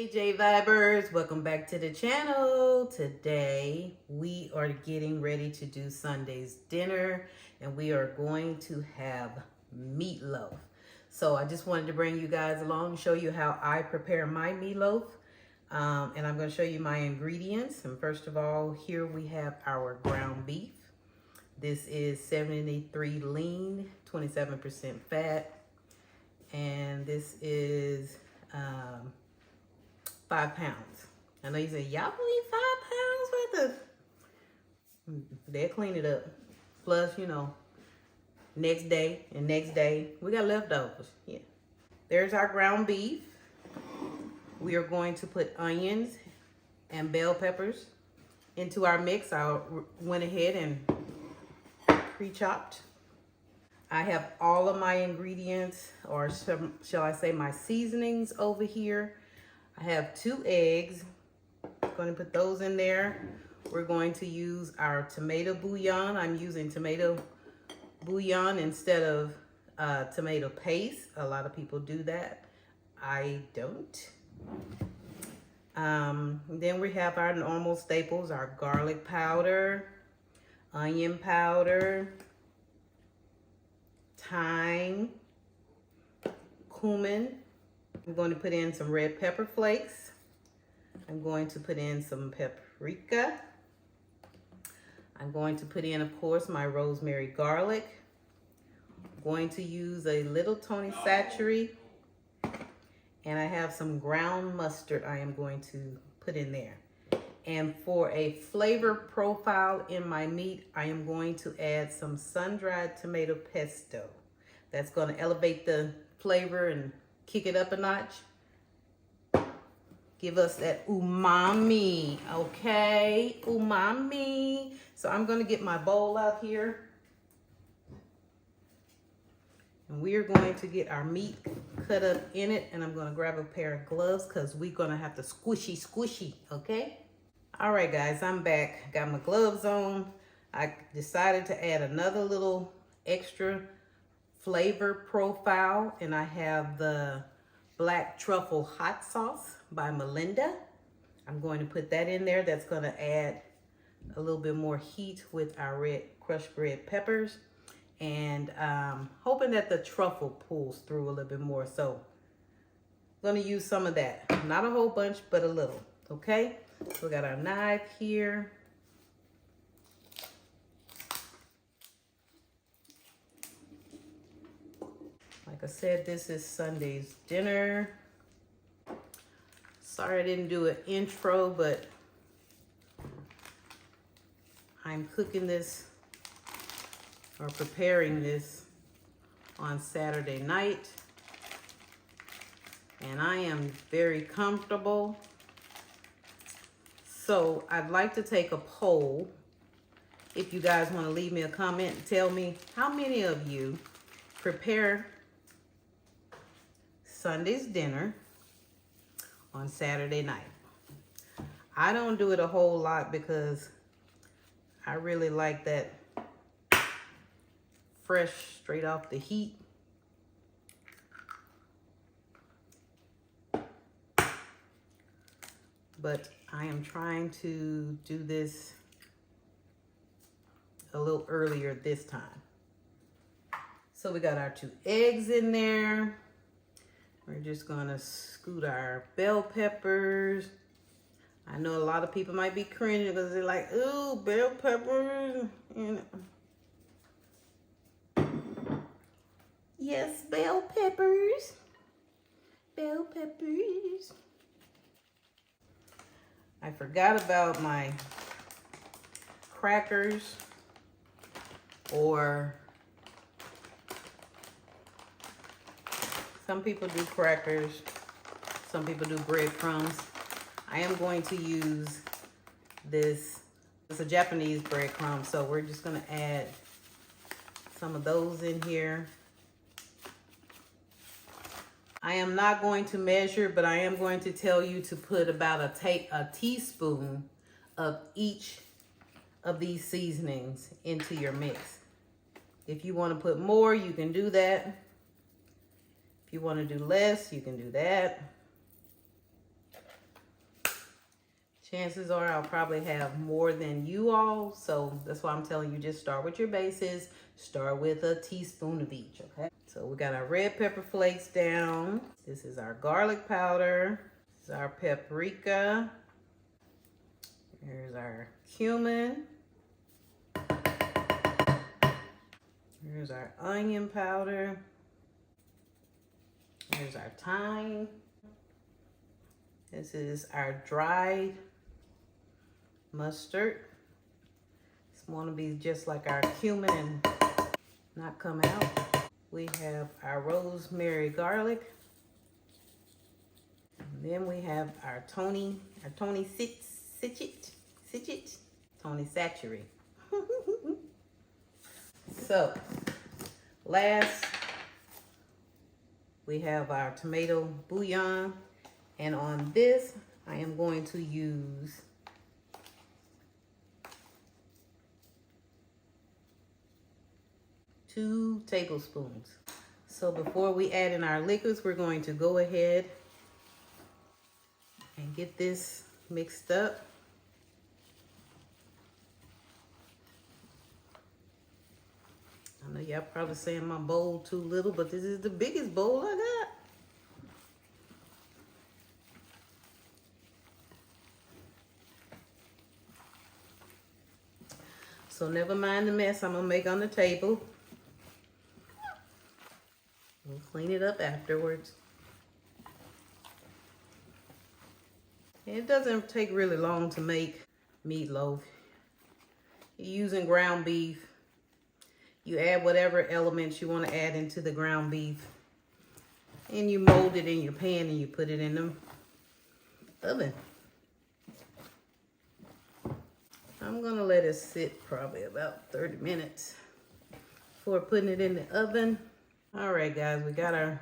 Hey Jayvibers, welcome back to the channel. Today we are getting ready to do Sunday's dinner and we are going to have meatloaf. So I just wanted to bring you guys along and show you how I prepare my meatloaf. And I'm going to show you my ingredients. And first of all, here we have our ground beef. This is 73 lean, 27% fat. And this is 5 pounds. I know you say, y'all need 5 pounds worth of. They'll clean it up. Plus, you know, next day and next day, we got leftovers. Yeah. There's our ground beef. We are going to put onions and bell peppers into our mix. I went ahead and pre-chopped. I have all of my ingredients, or shall I say my seasonings over here. I have 2 eggs. I'm going to put those in there. We're going to use our tomato bouillon. I'm using tomato bouillon instead of tomato paste. A lot of people do that. I don't. Then we have our normal staples, our garlic powder, onion powder, thyme, cumin. I'm going to put in some red pepper flakes. I'm going to put in some paprika. I'm going to put in, of course, my rosemary garlic. I'm going to use a little Tony Chachere. And I have some ground mustard I am going to put in there. And for a flavor profile in my meat, I am going to add some sun-dried tomato pesto. That's going to elevate the flavor and kick it up a notch. Give us that umami, okay? Umami. So I'm going to get my bowl out here. And we are going to get our meat cut up in it. And I'm going to grab a pair of gloves because we're going to have to squishy, okay? All right, guys, I'm back. Got my gloves on. I decided to add another little extra flavor profile, and I have the black truffle hot sauce by Melinda. I'm going to put that in there. That's going to add a little bit more heat with our crushed red peppers, and hoping that the truffle pulls through a little bit more. So I'm going to use some of that. Not a whole bunch, but a little, okay? So we got our knife here. Like I said, this is Sunday's dinner. Sorry I didn't do an intro, but I'm cooking this or preparing this on Saturday night. And I am very comfortable. So I'd like to take a poll. If you guys want to leave me a comment and tell me how many of you prepare Sunday's dinner on Saturday night. I don't do it a whole lot because I really like that fresh, straight off the heat. But I am trying to do this a little earlier this time. So we got our 2 eggs in there. We're just gonna scoot our bell peppers. I know a lot of people might be cringing because they're like, ooh, bell peppers. You know. Yes, bell peppers. Bell peppers. I forgot about my crackers, or some people do crackers, some people do breadcrumbs. I am going to use this. It's a Japanese breadcrumb, so we're just going to add some of those in here. I am not going to measure, but I am going to tell you to put about a teaspoon of each of these seasonings into your mix. If you want to put more, you can do that. If you want to do less, you can do that. Chances are I'll probably have more than you all. So that's why I'm telling you, just start with your bases. Start with a teaspoon of each, okay? So we got our red pepper flakes down. This is our garlic powder. This is our paprika. Here's our cumin. Here's our onion powder. Here's our thyme. This is our dried mustard. It's want to be just like our cumin and not come out. We have our rosemary garlic. And then we have our Tony Chachere. So, last, we have our tomato bouillon. And on this, I am going to use 2 tablespoons. So before we add in our liquids, we're going to go ahead and get this mixed up. I know y'all probably saying my bowl too little, but this is the biggest bowl I got. So never mind the mess I'm gonna make on the table. We'll clean it up afterwards. It doesn't take really long to make meatloaf. You're using ground beef. You add whatever elements you want to add into the ground beef. And you mold it in your pan and you put it in the oven. I'm gonna let it sit probably about 30 minutes before putting it in the oven. All right, guys, we got our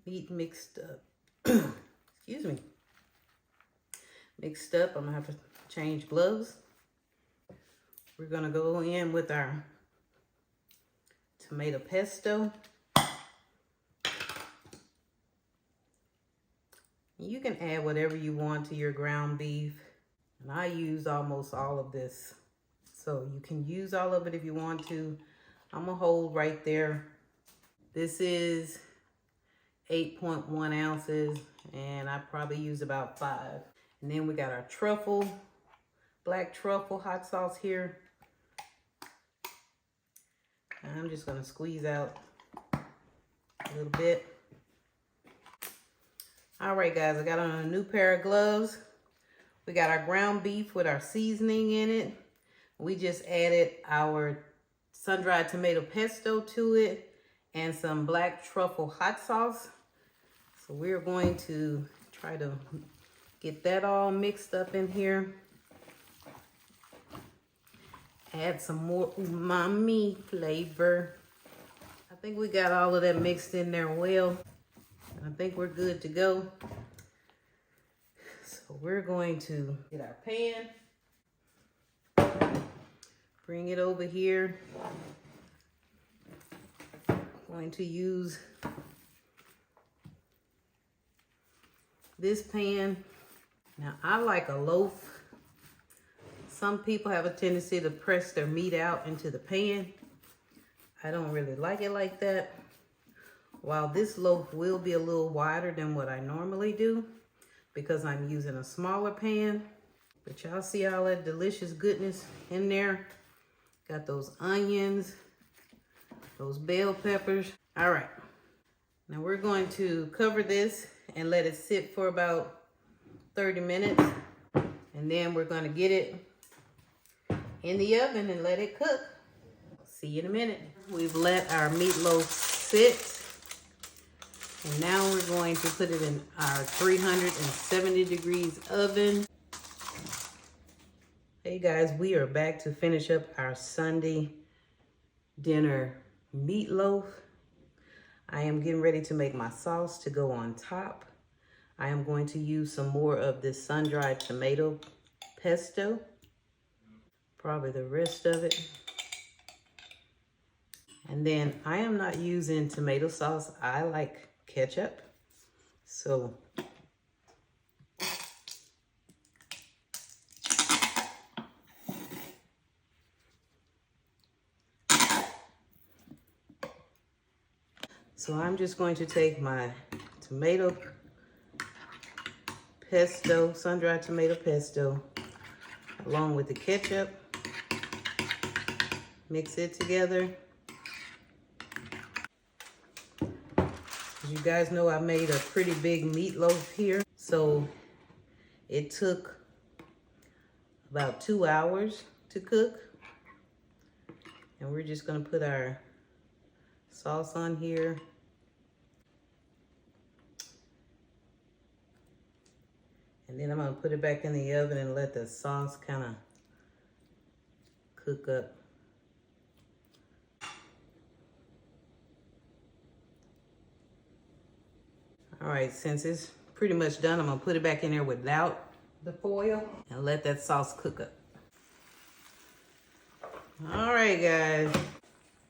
meat mixed up. Excuse me. Mixed up. I'm gonna have to change gloves. We're gonna go in with our tomato pesto. You can add whatever you want to your ground beef. And I use almost all of this. So you can use all of it if you want to. I'm gonna hold right there. This is 8.1 ounces and I probably use about 5. And then we got our truffle, black truffle hot sauce here. And I'm just gonna squeeze out a little bit. All right, guys, I got on a new pair of gloves. We got our ground beef with our seasoning in it. We just added our sun-dried tomato pesto to it and some black truffle hot sauce. So we're going to try to get that all mixed up in here. Add some more umami flavor. I think we got all of that mixed in there well. I think we're good to go. So we're going to get our pan. Bring it over here. Going to use this pan. Now I like a loaf. Some people have a tendency to press their meat out into the pan. I don't really like it like that. While this loaf will be a little wider than what I normally do because I'm using a smaller pan. But y'all see all that delicious goodness in there. Got those onions, those bell peppers. All right, now we're going to cover this and let it sit for about 30 minutes. And then we're gonna get it in the oven and let it cook. See you in a minute. We've let our meatloaf sit. And now we're going to put it in our 370 degrees oven. Hey guys, we are back to finish up our Sunday dinner meatloaf. I am getting ready to make my sauce to go on top. I am going to use some more of this sun-dried tomato pesto. Probably the rest of it. And then I am not using tomato sauce. I like ketchup. So So I'm just going to take my tomato pesto, sun-dried tomato pesto, along with the ketchup. Mix it together. As you guys know, I made a pretty big meatloaf here. So it took about 2 hours to cook. And we're just gonna put our sauce on here. And then I'm gonna put it back in the oven and let the sauce kind of cook up. All right, since it's pretty much done, I'm gonna put it back in there without the foil and let that sauce cook up. All right, guys,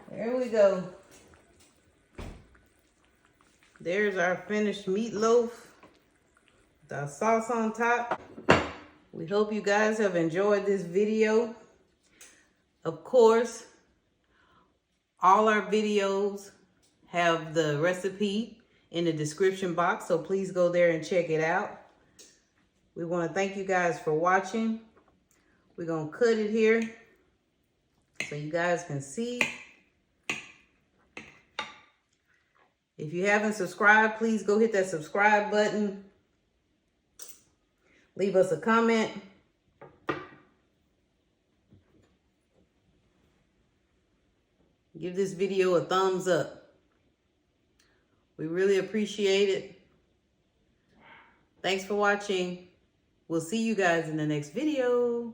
there we go. There's our finished meatloaf with our sauce on top. We hope you guys have enjoyed this video. Of course, all our videos have the recipe in the description box, so please go there and check it out. We want to thank you guys for watching. We're going to cut it here so you guys can see. If you haven't subscribed, please go hit that subscribe button. Leave us a comment. Give this video a thumbs up. We really appreciate it. Thanks for watching. We'll see you guys in the next video.